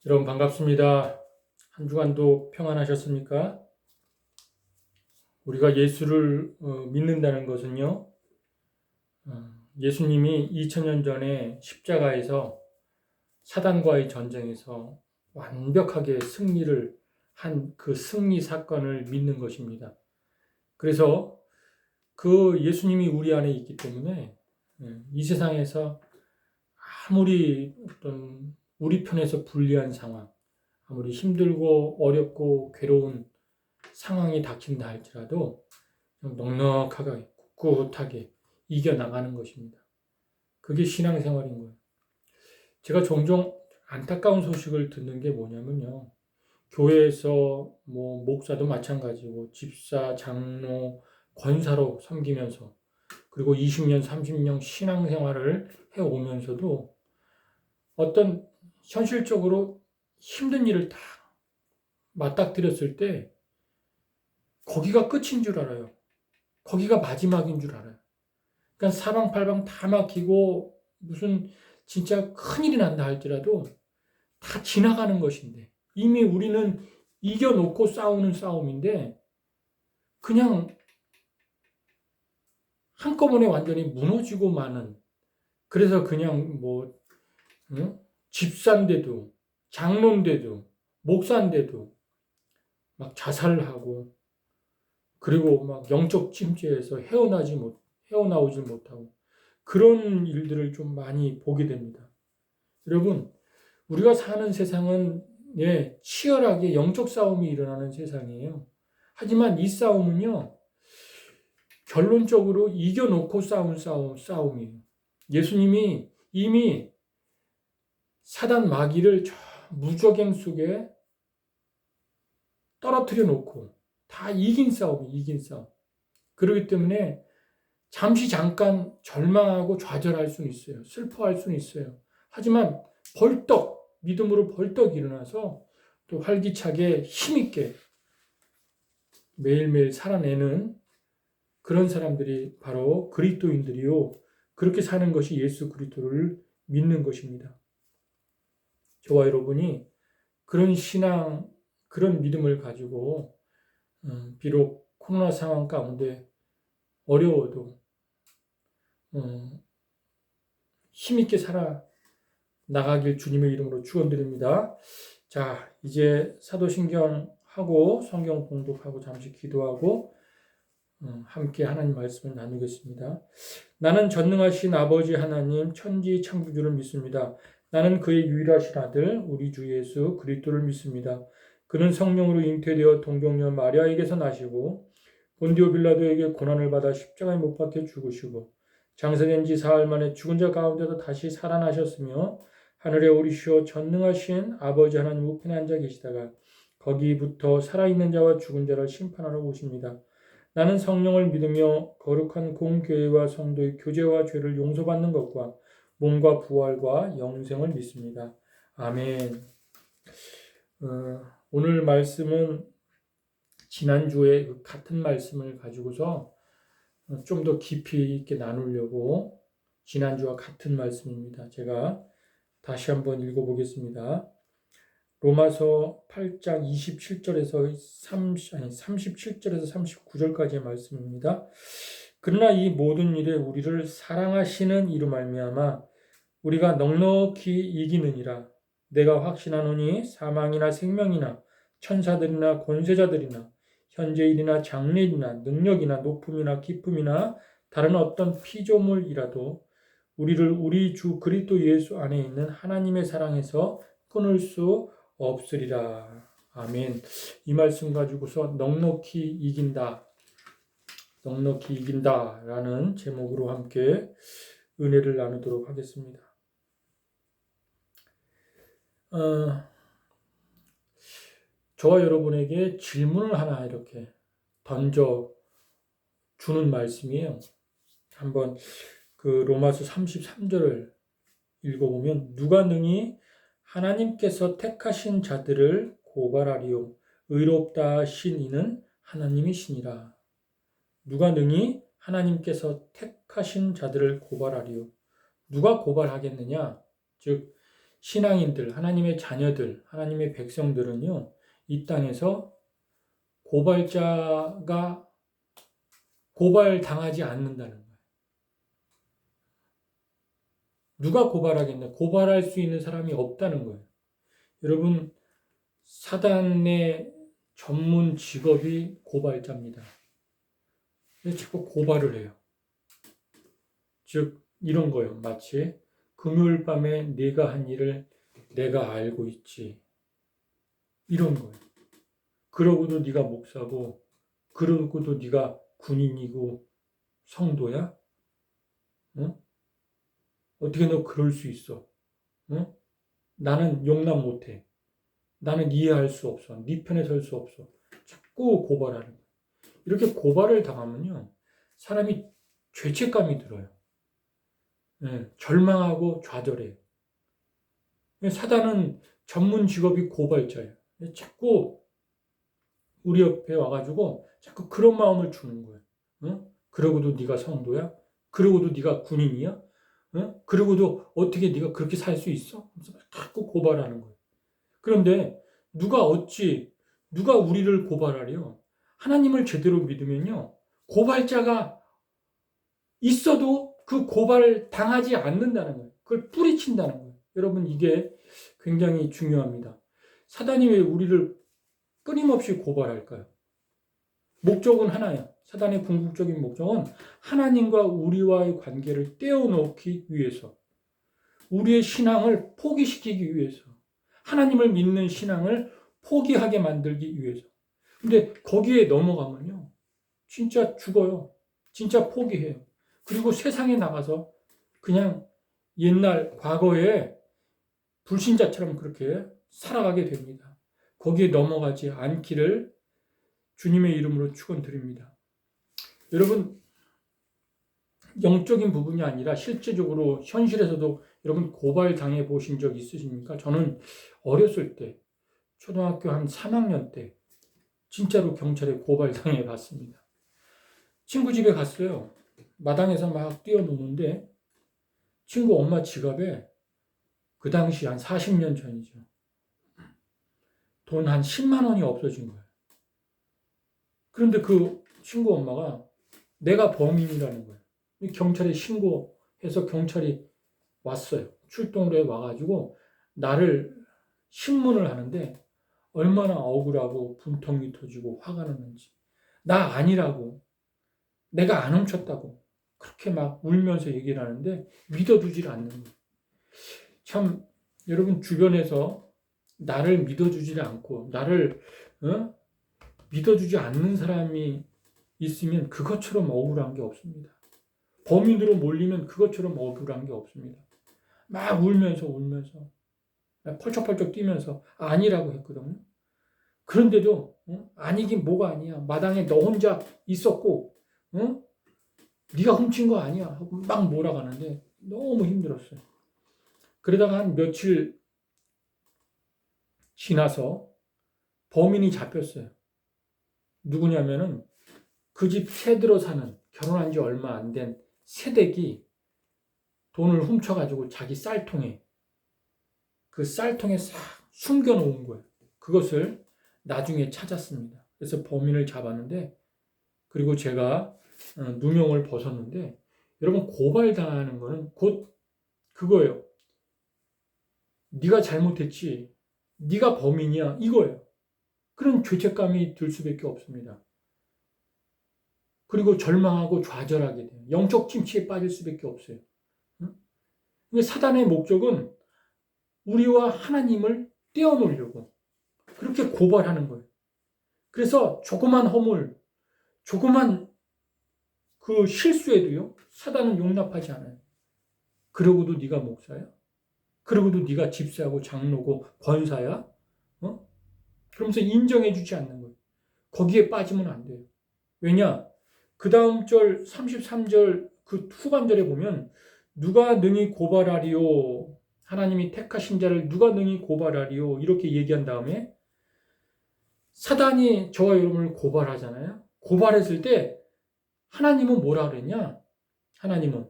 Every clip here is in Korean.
여러분 반갑습니다. 한 주간도 평안하셨습니까? 우리가 예수를 믿는다는 것은요, 예수님이 2000년 전에 십자가에서 사단과의 전쟁에서 완벽하게 승리를 한 그 승리 사건을 믿는 것입니다. 그래서 그 예수님이 우리 안에 있기 때문에 이 세상에서 아무리 어떤 우리 편에서 불리한 상황, 아무리 힘들고 어렵고 괴로운 상황이 닥친다 할지라도 넉넉하게 꿋꿋하게 이겨나가는 것입니다. 그게 신앙생활인 거예요. 제가 종종 안타까운 소식을 듣는 게 뭐냐면요. 교회에서 목사도 마찬가지고 집사, 장로, 권사로 섬기면서 그리고 20년, 30년 신앙생활을 해오면서도 어떤 현실적으로 힘든 일을 다 맞닥뜨렸을 때 거기가 끝인 줄 알아요. 거기가 마지막인 줄 알아요. 그러니까 사방팔방 다 막히고 무슨 진짜 큰일이 난다 할지라도 다 지나가는 것인데 이미 우리는 이겨놓고 싸우는 싸움인데 그냥 한꺼번에 완전히 무너지고 마는 그래서 그냥 집사인데도 장로인데도 목사인데도 막 자살을 하고 그리고 막 영적 침체에서 헤어나오지 못하고 그런 일들을 좀 많이 보게 됩니다. 여러분, 우리가 사는 세상은 치열하게 영적 싸움이 일어나는 세상이에요. 하지만 이 싸움은요, 결론적으로 이겨놓고 싸운 싸움이에요. 예수님이 이미 사단 마귀를 저 무적행 속에 떨어뜨려 놓고 다 이긴 싸움. 그렇기 때문에 잠깐 절망하고 좌절할 수는 있어요. 슬퍼할 수는 있어요. 하지만 믿음으로 벌떡 일어나서 또 활기차게 힘있게 매일매일 살아내는 그런 사람들이 바로 그리스도인들이요. 그렇게 사는 것이 예수 그리스도를 믿는 것입니다. 저와 여러분이 그런 신앙, 그런 믿음을 가지고 비록 코로나 상황 가운데 어려워도 힘있게 살아 나가길 주님의 이름으로 축원드립니다. 자, 이제 사도신경 하고 성경 봉독하고 잠시 기도하고 함께 하나님 말씀을 나누겠습니다. 나는 전능하신 아버지 하나님 천지 창조주를 믿습니다. 나는 그의 유일하신 아들 우리 주 예수 그리스도를 믿습니다. 그는 성령으로 잉태되어 동정녀 마리아에게서 나시고 본디오 빌라도에게 고난을 받아 십자가에 못 박혀 죽으시고 장사된 지 사흘 만에 죽은 자 가운데서 다시 살아나셨으며 하늘에 오르시어 전능하신 아버지 하나님 우편에 앉아 계시다가 거기부터 살아있는 자와 죽은 자를 심판하러 오십니다. 나는 성령을 믿으며 거룩한 공교회와 성도의 교제와 죄를 용서받는 것과 몸과 부활과 영생을 믿습니다. 아멘. 오늘 말씀은 지난주에 같은 말씀을 가지고서 좀 더 깊이 있게 나누려고 지난주와 같은 말씀입니다. 제가 다시 한번 읽어보겠습니다. 로마서 8장 27절에서 37절에서 39절까지의 말씀입니다. 그러나 이 모든 일에 우리를 사랑하시는 이로 말미암아 우리가 넉넉히 이기느니라. 내가 확신하노니 사망이나 생명이나 천사들이나 권세자들이나 현재일이나 장래일이나 능력이나 높음이나 깊음이나 다른 어떤 피조물이라도 우리를 우리 주 그리스도 예수 안에 있는 하나님의 사랑에서 끊을 수 없으리라. 아멘. 이 말씀 가지고서 넉넉히 이긴다라는 제목으로 함께 은혜를 나누도록 하겠습니다. 저와 여러분에게 질문을 하나 이렇게 던져 주는 말씀이에요. 한번 그 로마서 33절을 읽어보면 누가 능히 하나님께서 택하신 자들을 고발하리요 의롭다 하신 이는 하나님이시니라. 누가 능히 하나님께서 택하신 자들을 고발하리요. 누가 고발하겠느냐? 즉 신앙인들, 하나님의 자녀들, 하나님의 백성들은요, 이 땅에서 고발자가 고발당하지 않는다는 거예요. 누가 고발하겠냐? 고발할 수 있는 사람이 없다는 거예요. 여러분, 사단의 전문 직업이 고발자입니다. 자꾸 고발을 해요. 즉 이런 거예요. 마치 금요일 밤에 네가 한 일을 내가 알고 있지. 이런 거예요. 그러고도 네가 목사고, 그러고도 네가 군인이고 성도야? 응? 어떻게 너 그럴 수 있어? 응? 나는 용납 못해. 나는 이해할 수 없어. 네 편에 설 수 없어. 자꾸 고발하는 거예요. 이렇게 고발을 당하면요, 사람이 죄책감이 들어요. 네, 절망하고 좌절해요. 사단은 전문 직업이 고발자예요. 자꾸 우리 옆에 와가지고 자꾸 그런 마음을 주는 거예요. 응? 그러고도 네가 성도야? 그러고도 네가 군인이야? 응? 그러고도 어떻게 네가 그렇게 살 수 있어? 자꾸 고발하는 거예요. 그런데 누가 우리를 고발하래요? 하나님을 제대로 믿으면요, 고발자가 있어도 그 고발을 당하지 않는다는 거예요. 그걸 뿌리친다는 거예요. 여러분, 이게 굉장히 중요합니다. 사단이 왜 우리를 끊임없이 고발할까요? 목적은 하나야. 사단의 궁극적인 목적은 하나님과 우리와의 관계를 떼어놓기 위해서, 우리의 신앙을 포기시키기 위해서, 하나님을 믿는 신앙을 포기하게 만들기 위해서. 근데 거기에 넘어가면요, 진짜 죽어요. 진짜 포기해요. 그리고 세상에 나가서 그냥 옛날 과거에 불신자처럼 그렇게 살아가게 됩니다. 거기에 넘어가지 않기를 주님의 이름으로 축원드립니다. 여러분, 영적인 부분이 아니라 실제적으로 현실에서도 여러분 고발 당해 보신 적 있으십니까? 저는 어렸을 때, 초등학교 한 3학년 때 진짜로 경찰에 고발 당해 봤습니다. 친구 집에 갔어요. 마당에서 막 뛰어노는데 친구 엄마 지갑에 그 당시 한 40년 전이죠. 돈 한 10만 원이 없어진 거예요. 그런데 그 친구 엄마가 내가 범인이라는 거예요. 경찰에 신고해서 경찰이 왔어요. 출동을 해 와가지고 나를 신문을 하는데 얼마나 억울하고 분통이 터지고 화가 났는지. 나 아니라고. 내가 안 훔쳤다고. 그렇게 막 울면서 얘기를 하는데 믿어주질 않는 거예요. 참 여러분, 주변에서 나를 믿어주질 않고 나를 믿어주지 않는 사람이 있으면 그것처럼 억울한 게 없습니다. 범인으로 몰리면 그것처럼 억울한 게 없습니다. 막 울면서 펄쩍펄쩍 뛰면서 아니라고 했거든요. 그런데도 아니긴 뭐가 아니야. 마당에 너 혼자 있었고 네가 훔친 거 아니야 하고 막 몰아가는데 너무 힘들었어요. 그러다가 한 며칠 지나서 범인이 잡혔어요. 누구냐면은 그 집 새들어 사는, 결혼한 지 얼마 안 된 새댁이 돈을 훔쳐가지고 자기 쌀통에, 그 쌀통에 싹 숨겨놓은 거예요. 그것을 나중에 찾았습니다. 그래서 범인을 잡았는데, 그리고 제가 누명을 벗었는데, 여러분, 고발당하는 거는 곧 그거예요. 네가 잘못했지, 네가 범인이야, 이거예요. 그런 죄책감이 들 수밖에 없습니다. 그리고 절망하고 좌절하게 돼요. 영적 침체에 빠질 수밖에 없어요. 근데 사단의 목적은 우리와 하나님을 떼어놓으려고 그렇게 고발하는 거예요. 그래서 조그만 허물, 조그만 그 실수에도요, 사단은 용납하지 않아요. 그러고도 네가 목사야? 그러고도 네가 집사하고 장로고 권사야? 그러면서 인정해주지 않는 거예요. 거기에 빠지면 안 돼요. 왜냐? 그 다음 절 33절 그 후반절에 보면 누가 능히 고발하리요? 하나님이 택하신 자를 누가 능히 고발하리요? 이렇게 얘기한 다음에 사단이 저와 여러분을 고발하잖아요. 고발했을 때 하나님은 뭐라 그랬냐? 하나님은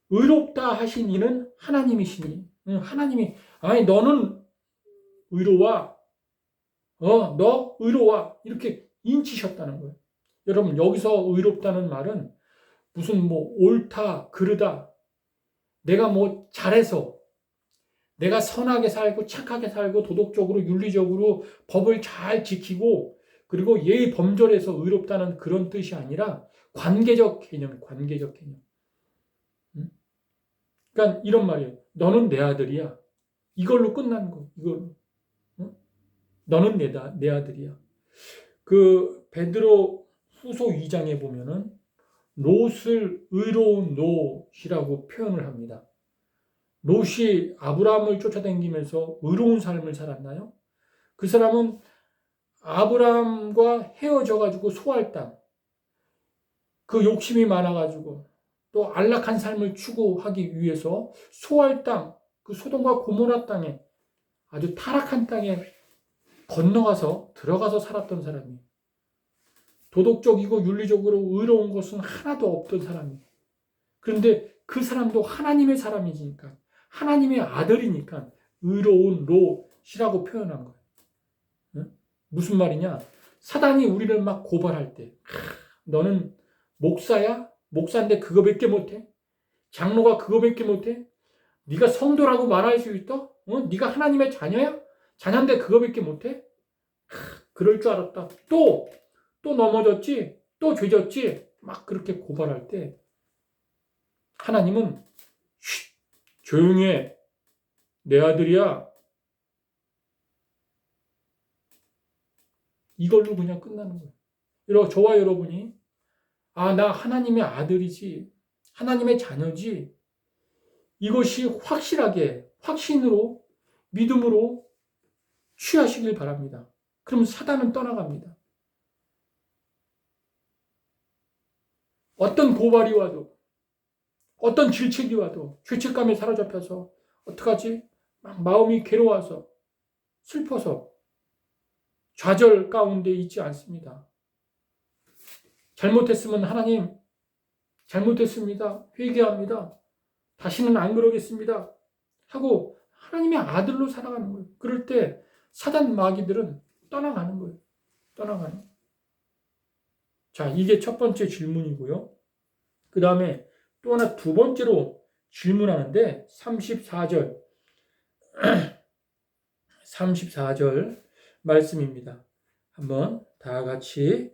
의롭다 하신 이는 하나님이시니, 하나님이 아니 너는 의로와. 너 의로와. 이렇게 인치셨다는 거예요. 여러분 여기서 의롭다는 말은 무슨 뭐 옳다, 그르다, 내가 뭐 잘해서, 내가 선하게 살고 착하게 살고 도덕적으로 윤리적으로 법을 잘 지키고 그리고 예의 범절해서 의롭다는 그런 뜻이 아니라 관계적 개념, 관계적 개념. 그러니까 이런 말이에요. 너는 내 아들이야. 이걸로 끝나는 거예요. 이걸로. 너는 내 아들이야. 그 베드로 후서 2장에 보면은 롯을 의로운 롯이라고 표현을 합니다. 롯이 아브라함을 쫓아다니면서 의로운 삶을 살았나요? 그 사람은 아브라함과 헤어져 가지고 소할 땅, 그 욕심이 많아 가지고 또 안락한 삶을 추구하기 위해서 소할 땅, 그 소돔과 고모라 땅에 아주 타락한 땅에 건너가서 들어가서 살았던 사람이에요. 도덕적이고 윤리적으로 의로운 것은 하나도 없던 사람이에요. 그런데 그 사람도 하나님의 사람이니까 하나님의 아들이니까 의로운 롯이라고 표현한 거예요. 무슨 말이냐? 사단이 우리를 막 고발할 때 너는 목사야? 목사인데 그거밖에 못해? 장로가 그거밖에 못해? 네가 성도라고 말할 수 있어? 네가 하나님의 자녀야? 자녀인데 그거밖에 못해? 그럴 줄 알았다. 또 넘어졌지? 또 죄졌지? 막 그렇게 고발할 때 하나님은 조용히 해. 내 아들이야. 이걸로 그냥 끝나는 거예요. 저와 여러분이 나 하나님의 아들이지. 하나님의 자녀지. 이것이 확실하게 확신으로 믿음으로 취하시길 바랍니다. 그럼 사단은 떠나갑니다. 어떤 고발이 와도 어떤 질책이 와도 죄책감에 사로잡혀서 어떡하지? 막 마음이 괴로워서 슬퍼서 좌절 가운데 있지 않습니다. 잘못했으면 하나님 잘못했습니다. 회개합니다. 다시는 안 그러겠습니다. 하고 하나님의 아들로 살아가는 거예요. 그럴 때 사단 마귀들은 떠나가는 거예요. 떠나가는. 자, 이게 첫 번째 질문이고요. 그 다음에 또 하나 두 번째로 질문하는데 34절 34절 말씀입니다. 한번 다 같이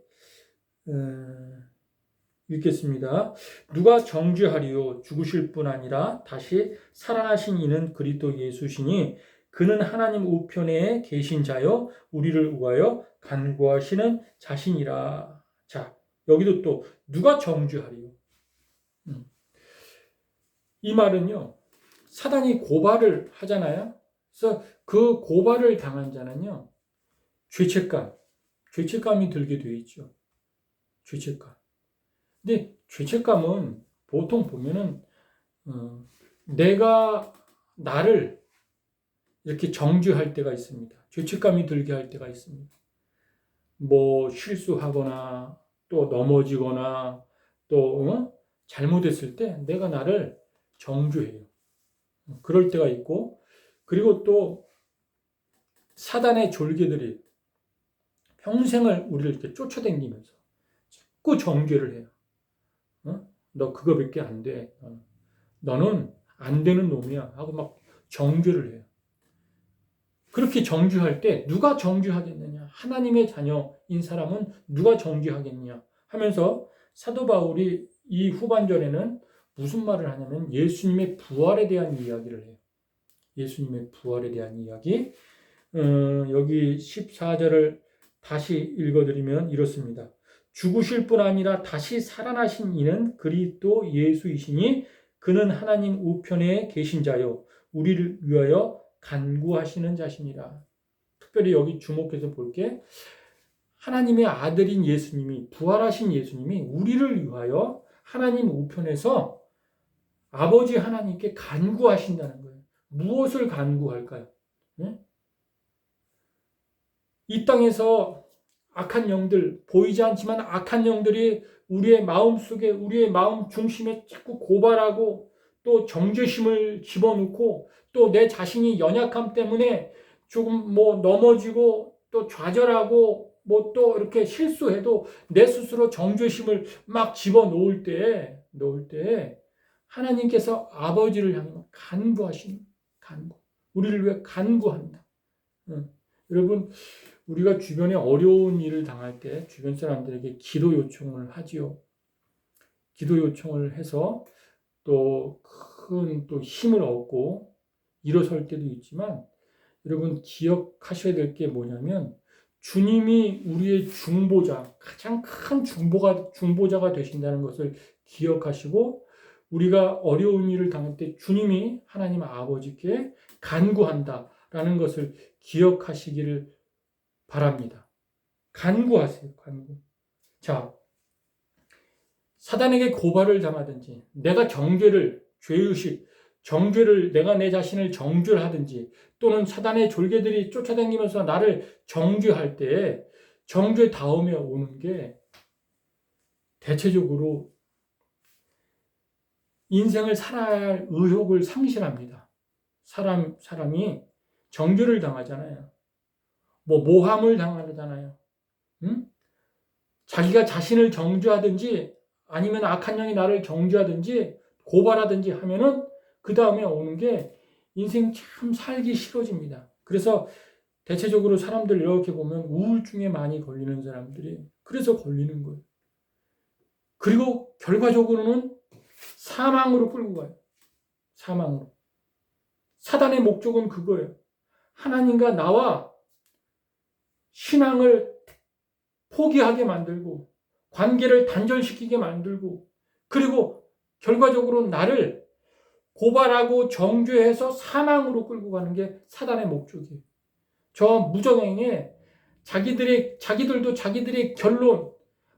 읽겠습니다. 누가 정죄하리요? 죽으실 뿐 아니라 다시 살아나신 이는 그리스도 예수시니 그는 하나님 우편에 계신 자요 우리를 위하여 간구하시는 자신이라. 자, 여기도 또 누가 정죄하리요? 이 말은요. 사단이 고발을 하잖아요. 그래서 그 고발을 당한 자는요. 죄책감이 들게 되어 있죠. 죄책감. 근데 죄책감은 보통 보면은 내가 나를 이렇게 정죄할 때가 있습니다. 죄책감이 들게 할 때가 있습니다. 뭐 실수하거나 또 넘어지거나 또 잘못했을 때 내가 나를 정죄해요. 그럴 때가 있고 그리고 또 사단의 졸개들이 평생을 우리를 이렇게 쫓아다니면서 자꾸 정죄를 해요. 너 그거밖에 안 돼. 너는 안 되는 놈이야. 하고 막 정죄를 해요. 그렇게 정죄할 때 누가 정죄하겠느냐? 하나님의 자녀인 사람은 누가 정죄하겠느냐? 하면서 사도 바울이 이 후반절에는 무슨 말을 하냐면 예수님의 부활에 대한 이야기를 해요. 예수님의 부활에 대한 이야기. 여기 14절을 다시 읽어드리면 이렇습니다. 죽으실 뿐 아니라 다시 살아나신 이는 그리스도 예수이시니 그는 하나님 우편에 계신 자요 우리를 위하여 간구하시는 자신이라. 특별히 여기 주목해서 볼게. 하나님의 아들인 예수님이 부활하신 예수님이 우리를 위하여 하나님 우편에서 아버지 하나님께 간구하신다는 거예요. 무엇을 간구할까요? 네? 이 땅에서 악한 영들, 보이지 않지만 악한 영들이 우리의 마음 속에, 우리의 마음 중심에 자꾸 고발하고 또 정죄심을 집어넣고 또 내 자신이 연약함 때문에 조금 뭐 넘어지고 또 좌절하고 뭐 또 이렇게 실수해도 내 스스로 정죄심을 막 집어넣을 때 하나님께서 아버지를 향해 간구하시는 간구. 우리를 위해 간구한다. 여러분, 우리가 주변에 어려운 일을 당할 때 주변 사람들에게 기도 요청을 하지요. 기도 요청을 해서 또 큰 또 힘을 얻고 일어설 때도 있지만 여러분 기억하셔야 될 게 뭐냐면 주님이 우리의 중보자, 가장 큰 중보자가 되신다는 것을 기억하시고 우리가 어려운 일을 당할 때 주님이 하나님 아버지께 간구한다라는 것을 기억하시기를 바랍니다. 간구하세요. 간구. 자, 사단에게 고발을 당하든지 내가 죄의식, 정죄를 내가 내 자신을 정죄하든지 또는 사단의 졸개들이 쫓아다니면서 나를 정죄할 때 정죄 다음에 오는 게 대체적으로 인생을 살아야 할 의욕을 상실합니다. 사람이 정죄를 당하잖아요. 모함을 당하잖아요. 응? 자기가 자신을 정죄하든지 아니면 악한 영이 나를 정죄하든지 고발하든지 하면은 그 다음에 오는 게 인생 참 살기 싫어집니다. 그래서 대체적으로 사람들 이렇게 보면 우울증에 많이 걸리는 사람들이 그래서 걸리는 거예요. 그리고 결과적으로는 사망으로 끌고 가요. 사망으로. 사단의 목적은 그거예요. 하나님과 나와 신앙을 포기하게 만들고 관계를 단절시키게 만들고 그리고 결과적으로 나를 고발하고 정죄해서 사망으로 끌고 가는 게 사단의 목적이에요. 저 무적행에 자기들도 자기들의 결론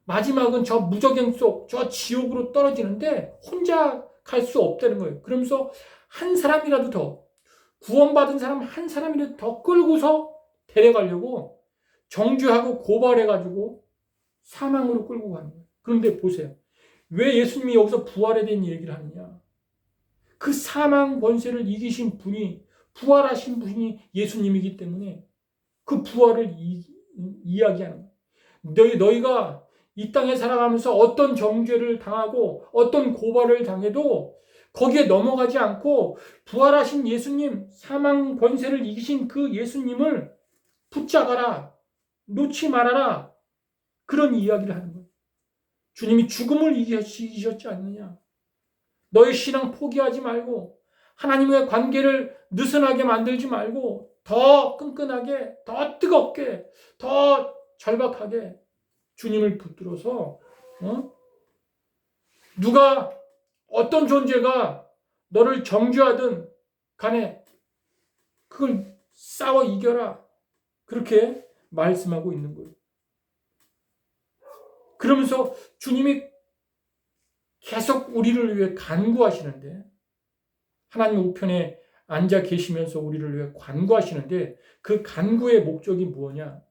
마지막은 저 무적행 속 저 지옥으로 떨어지는데 혼자 갈 수 없다는 거예요. 그러면서 한 사람이라도 더 구원받은 사람 한 사람이라도 더 끌고서 데려가려고 정죄하고 고발해가지고 사망으로 끌고 가는 거예요. 그런데 보세요. 왜 예수님이 여기서 부활에 대한 얘기를 하느냐? 그 사망 권세를 이기신 분이 부활하신 분이 예수님이기 때문에 그 부활을 이야기하는 거예요. 너희가 이 땅에 살아가면서 어떤 정죄를 당하고 어떤 고발을 당해도 거기에 넘어가지 않고 부활하신 예수님, 사망 권세를 이기신 그 예수님을 붙잡아라. 놓지 말아라. 그런 이야기를 하는 거예요. 주님이 죽음을 이기셨지 않느냐. 너의 신앙 포기하지 말고 하나님과의 관계를 느슨하게 만들지 말고 더 끈끈하게, 더 뜨겁게, 더 절박하게 주님을 붙들어서 누가 어떤 존재가 너를 정죄하든 간에 그걸 싸워 이겨라. 그렇게 말씀하고 있는 거예요. 그러면서 주님이 계속 우리를 위해 간구하시는데 하나님 우편에 앉아 계시면서 우리를 위해 간구하시는데 그 간구의 목적이 뭐냐?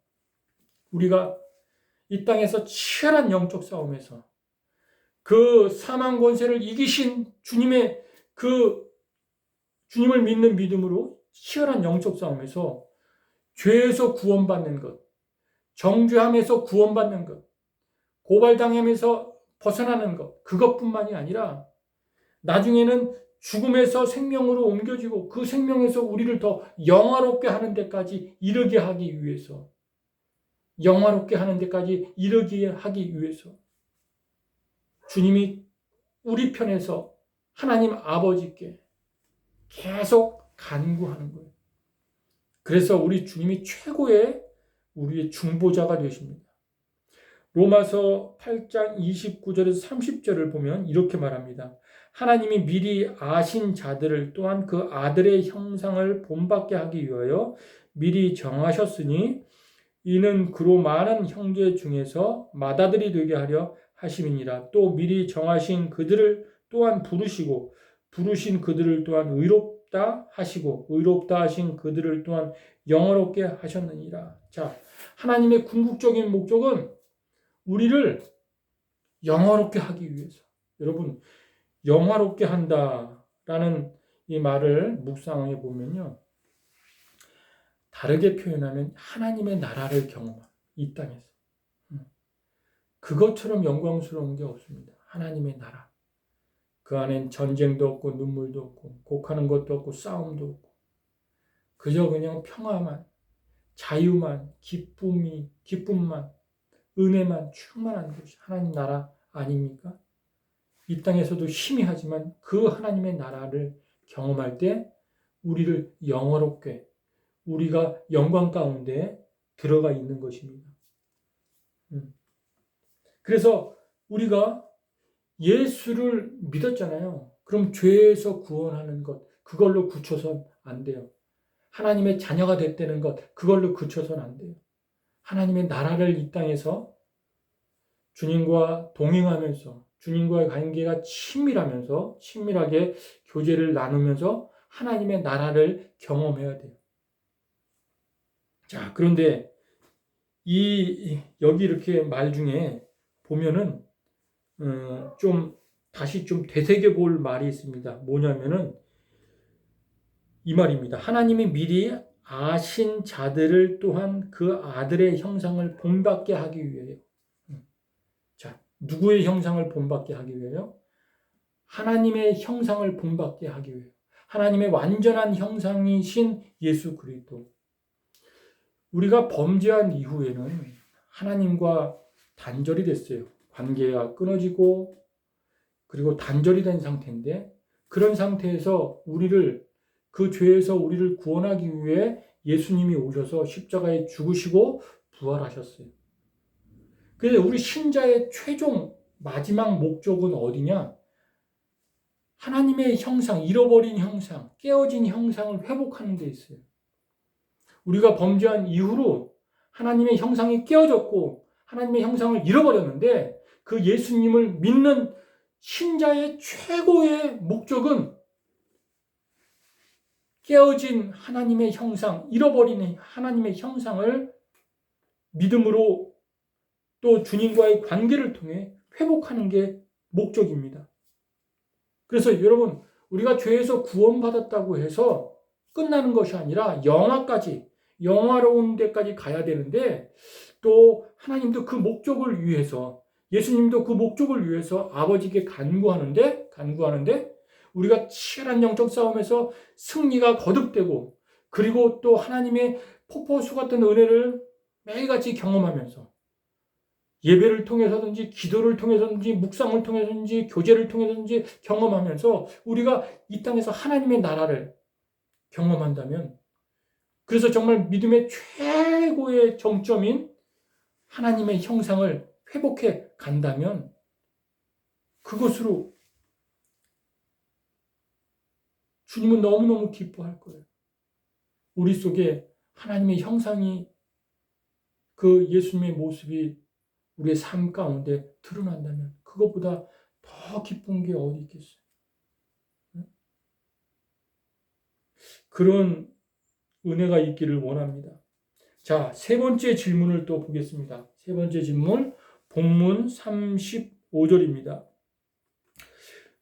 우리가 이 땅에서 치열한 영적 싸움에서 그 사망 권세를 이기신 주님을 믿는 믿음으로 치열한 영적 싸움에서 죄에서 구원받는 것, 정죄함에서 구원받는 것, 고발당함에서 벗어나는 것, 그것뿐만이 아니라 나중에는 죽음에서 생명으로 옮겨지고 그 생명에서 우리를 더 영화롭게 하는 데까지 이르게 하기 위해서 주님이 우리 편에서 하나님 아버지께 계속 간구하는 거예요. 그래서 우리 주님이 최고의 우리의 중보자가 되십니다. 로마서 8장 29절에서 30절을 보면 이렇게 말합니다. 하나님이 미리 아신 자들을 또한 그 아들의 형상을 본받게 하기 위하여 미리 정하셨으니 이는 그로 많은 형제 중에서 맏아들이 되게 하려 하심이니라. 또 미리 정하신 그들을 또한 부르시고 부르신 그들을 또한 의롭다 하시고 의롭다 하신 그들을 또한 영화롭게 하셨느니라. 자, 하나님의 궁극적인 목적은 우리를 영화롭게 하기 위해서. 여러분, 영화롭게 한다. 라는 이 말을 묵상해 보면요. 다르게 표현하면 하나님의 나라를 경험한 이 땅에서. 그것처럼 영광스러운 게 없습니다. 하나님의 나라. 그 안엔 전쟁도 없고 눈물도 없고 곡하는 것도 없고 싸움도 없고 그저 그냥 평화만, 자유만, 기쁨만, 은혜만 충만한 것이 하나님 나라 아닙니까? 이 땅에서도 희미하지만 그 하나님의 나라를 경험할 때 우리를 영화롭게 우리가 영광 가운데 들어가 있는 것입니다. 그래서 우리가 예수를 믿었잖아요. 그럼 죄에서 구원하는 것, 그걸로 그쳐선 안 돼요. 하나님의 자녀가 됐다는 것, 그걸로 그쳐선 안 돼요. 하나님의 나라를 이 땅에서 주님과 동행하면서 주님과의 관계가 친밀하게 교제를 나누면서 하나님의 나라를 경험해야 돼요. 자, 그런데 여기 이렇게 말 중에 보면은 다시 좀 되새겨 볼 말이 있습니다. 뭐냐면은 이 말입니다. 하나님이 미리 아신 자들을 또한 그 아들의 형상을 본받게 하기 위해요. 자, 누구의 형상을 본받게 하기 위해요? 하나님의 형상을 본받게 하기 위해요. 하나님의 완전한 형상이신 예수 그리스도. 우리가 범죄한 이후에는 하나님과 단절이 됐어요. 관계가 끊어지고 그리고 단절이 된 상태인데 그런 상태에서 그 죄에서 우리를 구원하기 위해 예수님이 오셔서 십자가에 죽으시고 부활하셨어요. 그래서 우리 신자의 최종 마지막 목적은 어디냐? 하나님의 형상, 잃어버린 형상, 깨어진 형상을 회복하는 데 있어요. 우리가 범죄한 이후로 하나님의 형상이 깨어졌고 하나님의 형상을 잃어버렸는데 그 예수님을 믿는 신자의 최고의 목적은 깨어진 하나님의 형상, 잃어버린 하나님의 형상을 믿음으로 또 주님과의 관계를 통해 회복하는 게 목적입니다. 그래서 여러분, 우리가 죄에서 구원받았다고 해서 끝나는 것이 아니라 영화로운 데까지 가야 되는데 또 하나님도 그 목적을 위해서 예수님도 그 목적을 위해서 아버지께 간구하는데 우리가 치열한 영적 싸움에서 승리가 거듭되고 그리고 또 하나님의 폭포수 같은 은혜를 매일같이 경험하면서 예배를 통해서든지 기도를 통해서든지 묵상을 통해서든지 교제를 통해서든지 경험하면서 우리가 이 땅에서 하나님의 나라를 경험한다면 그래서 정말 믿음의 최고의 정점인 하나님의 형상을 회복해 간다면 그것으로 주님은 너무너무 기뻐할 거예요. 우리 속에 하나님의 형상이 그 예수님의 모습이 우리의 삶 가운데 드러난다면 그것보다 더 기쁜 게 어디 있겠어요? 그런 은혜가 있기를 원합니다. 자, 세 번째 질문을 또 보겠습니다. 세 번째 질문, 본문 35절입니다.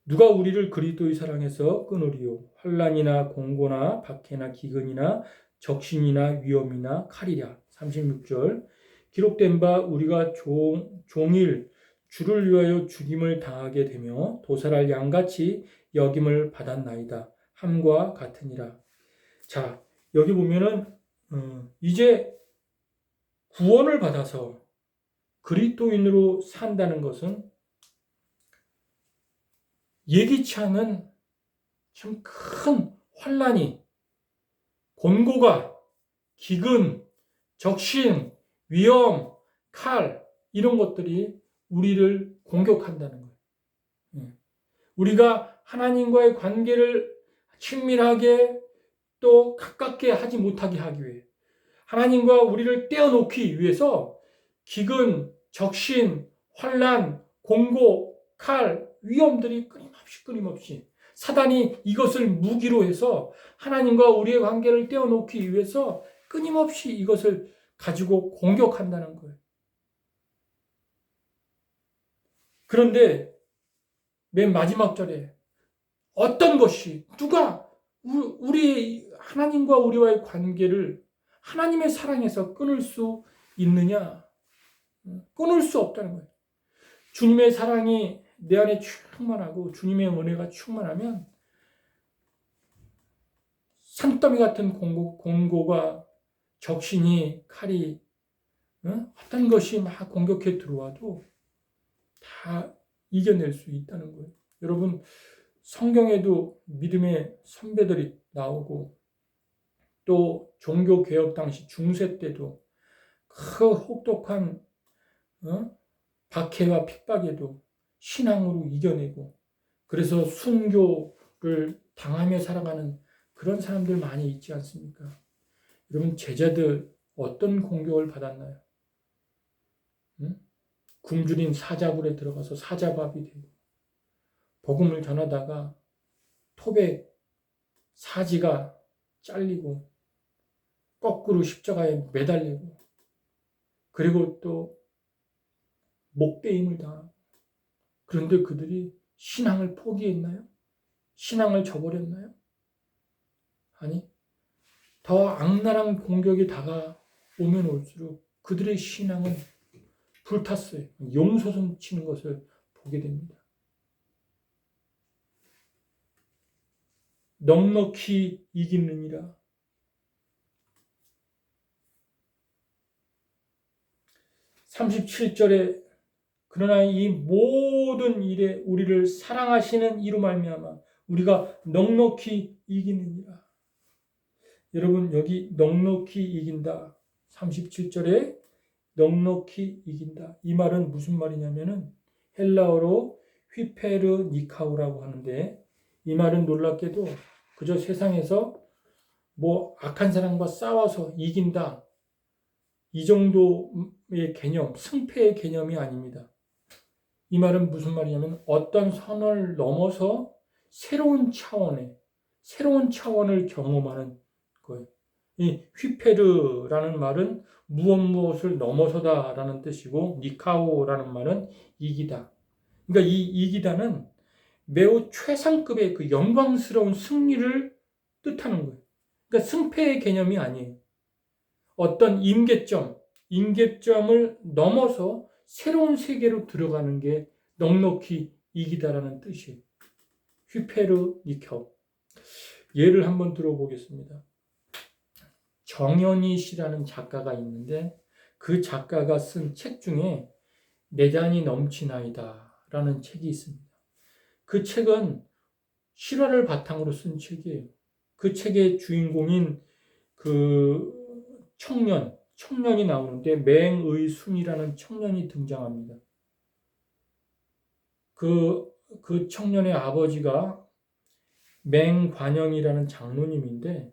누가 우리를 그리스도의 사랑에서 끊으리요? 환난이나 공고나 박해나 기근이나 적신이나 위험이나 칼이랴. 36절. 기록된 바 우리가 종일 주를 위하여 죽임을 당하게 되며 도살할 양같이 여김을 받았나이다. 함과 같으니라. 자, 여기 보면은 이제 구원을 받아서 그리스도인으로 산다는 것은 예기치 않은 참 큰 환난이, 곤고가, 기근, 적신, 위험, 칼 이런 것들이 우리를 공격한다는 거예요. 우리가 하나님과의 관계를 친밀하게 또 가깝게 하지 못하게 하기 위해 하나님과 우리를 떼어놓기 위해서 기근, 적신, 환난, 공고, 칼, 위험들이 끊임없이 사단이 이것을 무기로 해서 하나님과 우리의 관계를 떼어놓기 위해서 끊임없이 이것을 가지고 공격한다는 거예요. 그런데 맨 마지막 절에 어떤 것이 누가 우리 하나님과 우리와의 관계를 하나님의 사랑에서 끊을 수 있느냐? 끊을 수 없다는 거예요. 주님의 사랑이 내 안에 충만하고 주님의 은혜가 충만하면 산더미 같은 공고가 적신이 칼이 어떤 것이 막 공격해 들어와도 다 이겨낼 수 있다는 거예요. 여러분, 성경에도 믿음의 선배들이 나오고 또 종교개혁 당시 중세 때도 그 혹독한 박해와 핍박에도 신앙으로 이겨내고 그래서 순교를 당하며 살아가는 그런 사람들 많이 있지 않습니까? 여러분, 제자들 어떤 공격을 받았나요? 굶주린 사자굴에 들어가서 사자밥이 되고 복음을 전하다가 토백 사지가 잘리고 거꾸로 십자가에 매달리고 그리고 또 목베임을 당하고 그런데 그들이 신앙을 포기했나요? 신앙을 저버렸나요? 아니, 더 악랄한 공격이 다가오면 올수록 그들의 신앙은 불탔어요. 용솟음 치는 것을 보게 됩니다. 넉넉히 이기느니라. 37절에 그러나 이 모든 일에 우리를 사랑하시는 이로 말미암아 우리가 넉넉히 이기느니라. 여러분, 여기 넉넉히 이긴다. 37절에 넉넉히 이긴다. 이 말은 무슨 말이냐면은 헬라어로 휘페르니카우라고 하는데 이 말은 놀랍게도 그저 세상에서 뭐 악한 사람과 싸워서 이긴다. 이 정도의 개념, 승패의 개념이 아닙니다. 이 말은 무슨 말이냐면 어떤 선을 넘어서 새로운 차원을 경험하는 거예요. 이 휘페르라는 말은 무엇을 넘어서다라는 뜻이고 니카오라는 말은 이기다. 그러니까 이 이기다는 매우 최상급의 그 영광스러운 승리를 뜻하는 거예요. 그러니까 승패의 개념이 아니에요. 어떤 임계점을 넘어서 새로운 세계로 들어가는 게 넉넉히 이기다라는 뜻이에요. 휘페르니카오. 예를 한번 들어보겠습니다. 정연희 씨라는 작가가 있는데 그 작가가 쓴 책 중에 내단이 넘치나이다 라는 책이 있습니다. 그 책은 실화를 바탕으로 쓴 책이에요. 그 책의 주인공인 그 청년이 나오는데 맹의순이라는 청년이 등장합니다. 그 청년의 아버지가 맹관영이라는 장로님인데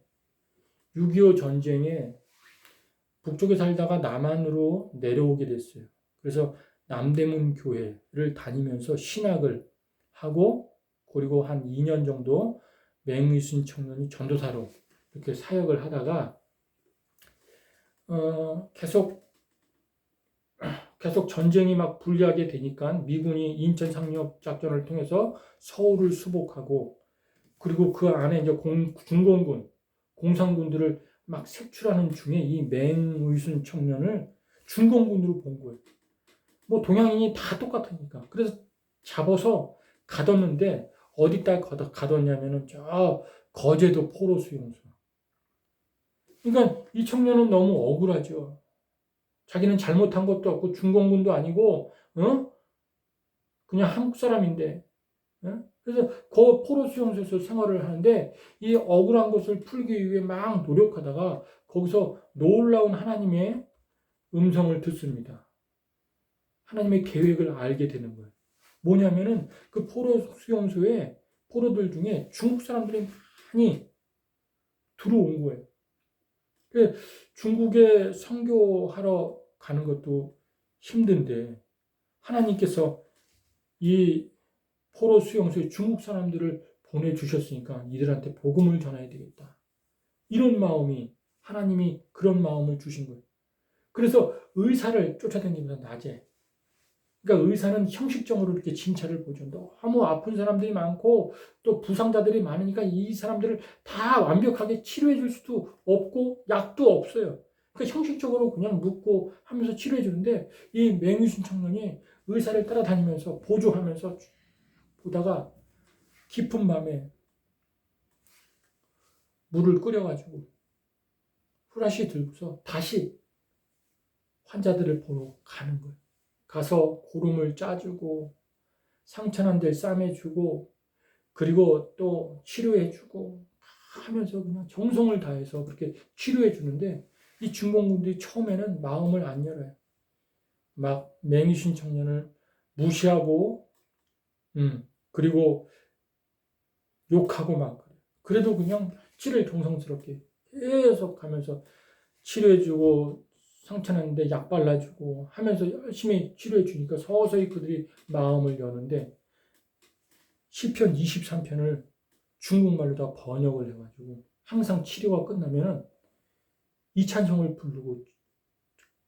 6.25 전쟁에 북쪽에 살다가 남한으로 내려오게 됐어요. 그래서 남대문 교회를 다니면서 신학을 하고 그리고 한 2년 정도 맹의순 청년이 전도사로 이렇게 사역을 하다가 계속 전쟁이 막 불리하게 되니까 미군이 인천 상륙 작전을 통해서 서울을 수복하고 그리고 그 안에 이제 중공군, 공산군들을 막 색출하는 중에 이 맹의순 청년을 중공군으로 본 거예요. 뭐 동양인이 다 똑같으니까. 그래서 잡아서 가뒀는데 어디다 가뒀냐면은 저 거제도 포로 수용소. 그러니까 이 청년은 너무 억울하죠. 자기는 잘못한 것도 없고 중공군도 아니고 그냥 한국 사람인데 그래서 그 포로 수용소에서 생활을 하는데 이 억울한 것을 풀기 위해 막 노력하다가 거기서 놀라운 하나님의 음성을 듣습니다. 하나님의 계획을 알게 되는 거예요. 뭐냐면은 그 포로 수용소에 포로들 중에 중국 사람들이 많이 들어온 거예요. 중국에 선교하러 가는 것도 힘든데 하나님께서 이 포로 수용소에 중국 사람들을 보내주셨으니까 이들한테 복음을 전해야 되겠다. 이런 마음이 하나님이 그런 마음을 주신 거예요. 그래서 의사를 쫓아다니면서 낮에 그러니까 의사는 형식적으로 이렇게 진찰을 보죠. 너무 아픈 사람들이 많고 또 부상자들이 많으니까 이 사람들을 다 완벽하게 치료해 줄 수도 없고 약도 없어요. 그러니까 형식적으로 그냥 묻고 하면서 치료해 주는데 이 맹유순 청년이 의사를 따라다니면서 보조하면서 보다가 깊은 밤에 물을 끓여가지고 후라시 들고서 다시 환자들을 보러 가는 거예요. 가서 고름을 짜주고 상처난 데 싸매주고 그리고 또 치료해주고 하면서 그냥 정성을 다해서 그렇게 치료해주는데 이 중공군들이 처음에는 마음을 안 열어요. 막 맹이신 청년을 무시하고 그리고 욕하고 막 그래요. 그래도 그냥 치료를 정성스럽게 계속 가면서 치료해주고 상처났는데 약 발라주고 하면서 열심히 치료해주니까 서서히 그들이 마음을 여는데 시편 23편을 중국말로 다 번역을 해가지고 항상 치료가 끝나면은 이 찬송을 부르고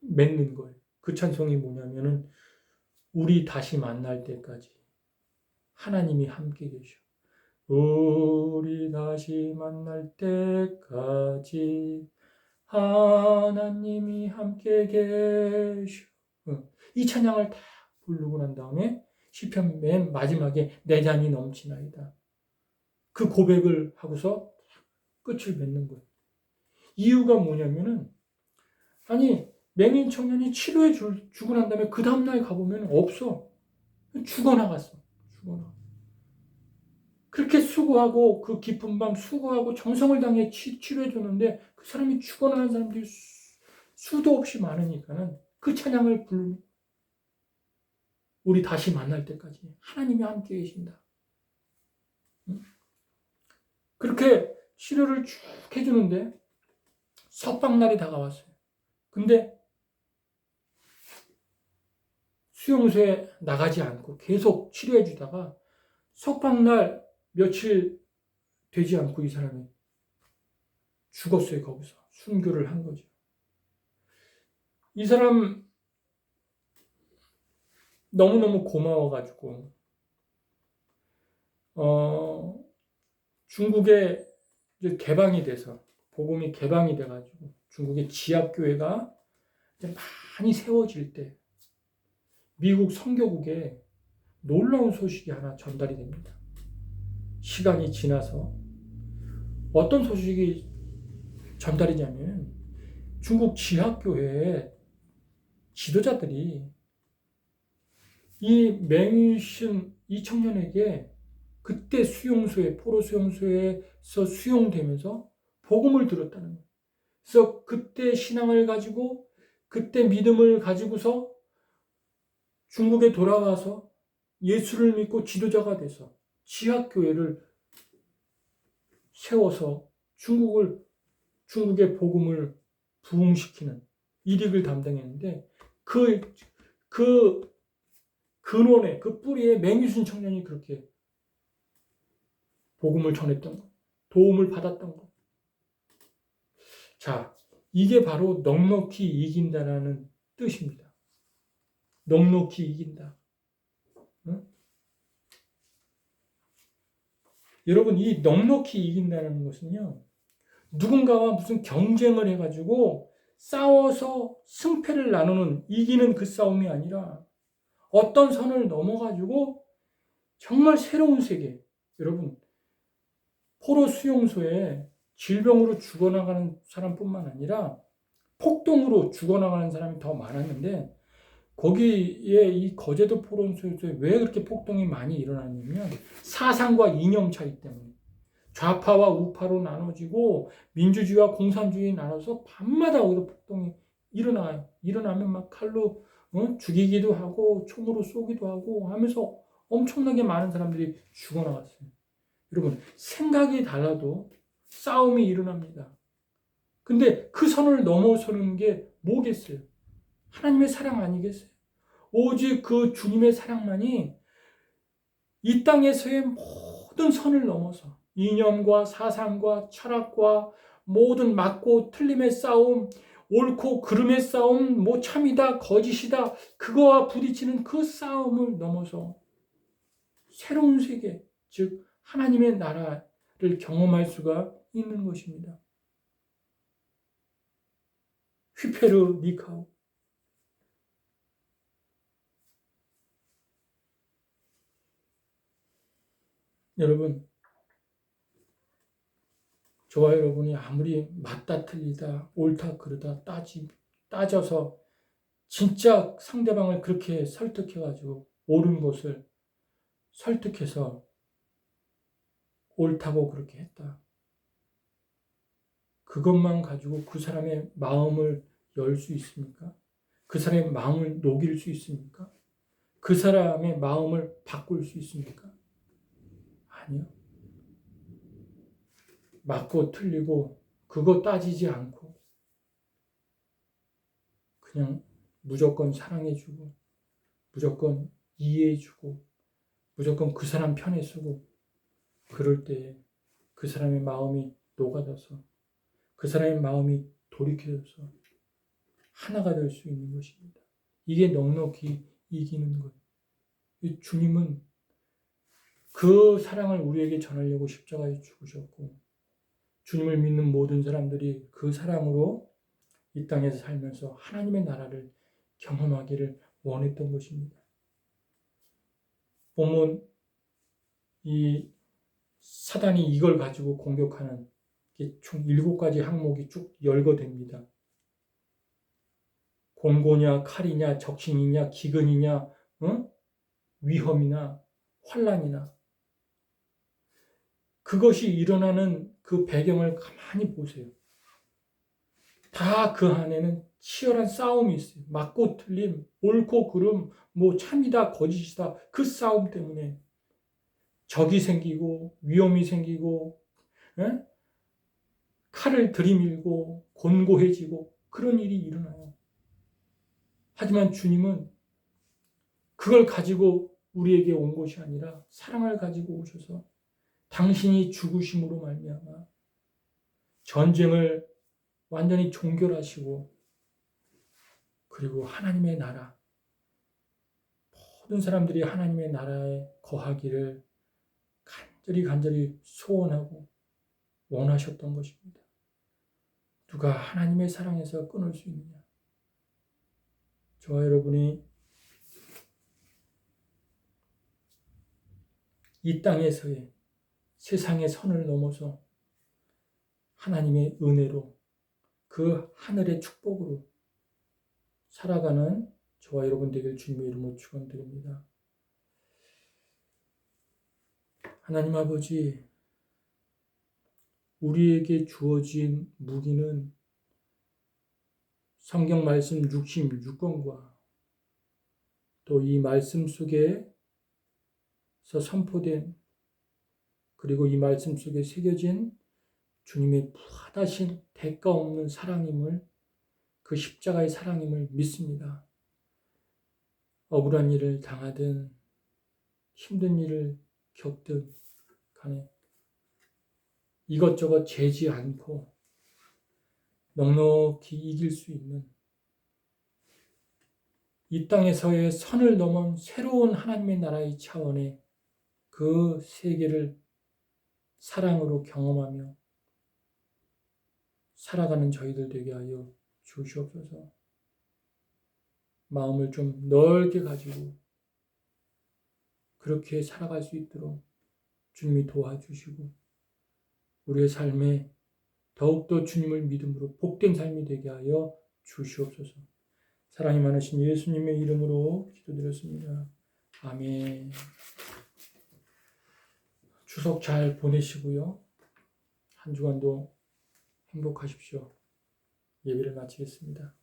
맺는 거예요. 그 찬송이 뭐냐면은 우리 다시 만날 때까지 하나님이 함께 계셔. 우리 다시 만날 때까지 하나님이 함께 계셔. 이 찬양을 다 부르고 난 다음에 시편 맨 마지막에 내 잔이 넘치나이다. 그 고백을 하고서 끝을 맺는 거예요. 이유가 뭐냐면은 아니 맹인 청년이 치료해 주고 난 다음에 그 다음날 가보면 없어. 죽어나갔어. 그렇게 수고하고 그 깊은 밤 수고하고 정성을 다해 치료해 줬는데 그 사람이 죽어나간 사람들이 수도 없이 많으니까는 그 찬양을 부르는 우리 다시 만날 때까지 하나님이 함께 계신다. 그렇게 치료를 쭉 해주는데 석방날이 다가왔어요. 근데 수용소에 나가지 않고 계속 치료해 주다가 석방날 며칠 되지 않고 이 사람이 죽었어요. 거기서 순교를 한 거죠. 이 사람 너무너무 고마워가지고 중국에 이제 개방이 돼서 복음이 개방이 돼가지고 중국의 지압교회가 이제 많이 세워질 때 미국 선교국에 놀라운 소식이 하나 전달이 됩니다. 시간이 지나서 어떤 소식이 전달이 되냐면 중국 지하교회의 지도자들이 이 맹유신 이 청년에게 그때 수용소에 포로 수용소에서 수용되면서 복음을 들었다는 거예요. 그래서 그때 신앙을 가지고 그때 믿음을 가지고서 중국에 돌아와서 예수를 믿고 지도자가 돼서 지하교회를 세워서 중국의 복음을 부흥시키는 일익을 담당했는데 그 근원에 그 뿌리에 맹유순 청년이 그렇게 복음을 전했던 것, 도움을 받았던 것. 자, 이게 바로 넉넉히 이긴다라는 뜻입니다. 넉넉히 이긴다. 응? 여러분, 이 넉넉히 이긴다는 것은요, 누군가와 무슨 경쟁을 해가지고 싸워서 승패를 나누는 이기는 그 싸움이 아니라 어떤 선을 넘어가지고 정말 새로운 세계. 여러분, 포로 수용소에 질병으로 죽어나가는 사람뿐만 아니라 폭동으로 죽어나가는 사람이 더 많았는데 거기에 이 거제도 포로 수용소에 왜 그렇게 폭동이 많이 일어났냐면 사상과 이념 차이 때문에 좌파와 우파로 나눠지고 민주주의와 공산주의 나눠서 밤마다 거기서 폭동이 일어나요. 일어나면 막 칼로 죽이기도 하고 총으로 쏘기도 하고 하면서 엄청나게 많은 사람들이 죽어나갔어요. 여러분, 생각이 달라도 싸움이 일어납니다. 근데 그 선을 넘어서는 게 뭐겠어요? 하나님의 사랑 아니겠어요? 오직 그 주님의 사랑만이 이 땅에서의 모든 선을 넘어서 이념과 사상과 철학과 모든 맞고 틀림의 싸움, 옳고 그름의 싸움, 뭐 참이다, 거짓이다, 그거와 부딪히는 그 싸움을 넘어서 새로운 세계, 즉 하나님의 나라를 경험할 수가 있는 것입니다. 휘페르 니카우. 여러분, 저와 여러분이 아무리 맞다 틀리다, 옳다 그르다 따져서 진짜 상대방을 그렇게 설득해가지고 옳은 것을 설득해서 옳다고 그렇게 했다. 그것만 가지고 그 사람의 마음을 열 수 있습니까? 그 사람의 마음을 녹일 수 있습니까? 그 사람의 마음을 바꿀 수 있습니까? 아니요. 맞고 틀리고 그거 따지지 않고 그냥 무조건 사랑해주고 무조건 이해해주고 무조건 그 사람 편에 서고 그럴 때 그 사람의 마음이 녹아져서 그 사람의 마음이 돌이켜져서 하나가 될 수 있는 것입니다. 이게 넉넉히 이기는 것. 주님은 그 사랑을 우리에게 전하려고 십자가에 죽으셨고 주님을 믿는 모든 사람들이 그 사랑으로 이 땅에서 살면서 하나님의 나라를 경험하기를 원했던 것입니다. 보면 이 사단이 이걸 가지고 공격하는 총 7가지 항목이 쭉 열거됩니다. 공고냐, 칼이냐, 적신이냐, 기근이냐, 위험이나 환난이나 그것이 일어나는 그 배경을 가만히 보세요. 다 그 안에는 치열한 싸움이 있어요. 맞고 틀림, 옳고 그름, 뭐 참이다, 거짓이다. 그 싸움 때문에 적이 생기고 위험이 생기고 칼을 들이밀고 곤고해지고 그런 일이 일어나요. 하지만 주님은 그걸 가지고 우리에게 온 것이 아니라 사랑을 가지고 오셔서 당신이 죽으심으로 말미암아 전쟁을 완전히 종결하시고 그리고 하나님의 나라 모든 사람들이 하나님의 나라에 거하기를 간절히 소원하고 원하셨던 것입니다. 누가 하나님의 사랑에서 끊을 수 있느냐? 저와 여러분이 이 땅에서의 세상의 선을 넘어서 하나님의 은혜로 그 하늘의 축복으로 살아가는 저와 여러분 되길 주님의 이름으로 축원드립니다. 하나님 아버지, 우리에게 주어진 무기는 성경 말씀 66권과 또 이 말씀 속에서 선포된 그리고 이 말씀 속에 새겨진 주님의 무한하신 대가 없는 사랑임을 그 십자가의 사랑임을 믿습니다. 억울한 일을 당하든 힘든 일을 겪든 간에 이것저것 재지 않고 넉넉히 이길 수 있는 이 땅에서의 선을 넘은 새로운 하나님의 나라의 차원의 그 세계를 사랑으로 경험하며 살아가는 저희들 되게 하여 주시옵소서. 마음을 좀 넓게 가지고 그렇게 살아갈 수 있도록 주님이 도와주시고 우리의 삶에 더욱더 주님을 믿음으로 복된 삶이 되게 하여 주시옵소서. 사랑이 많으신 예수님의 이름으로 기도드렸습니다. 아멘. 추석 잘 보내시고요. 한 주간도 행복하십시오. 예배를 마치겠습니다.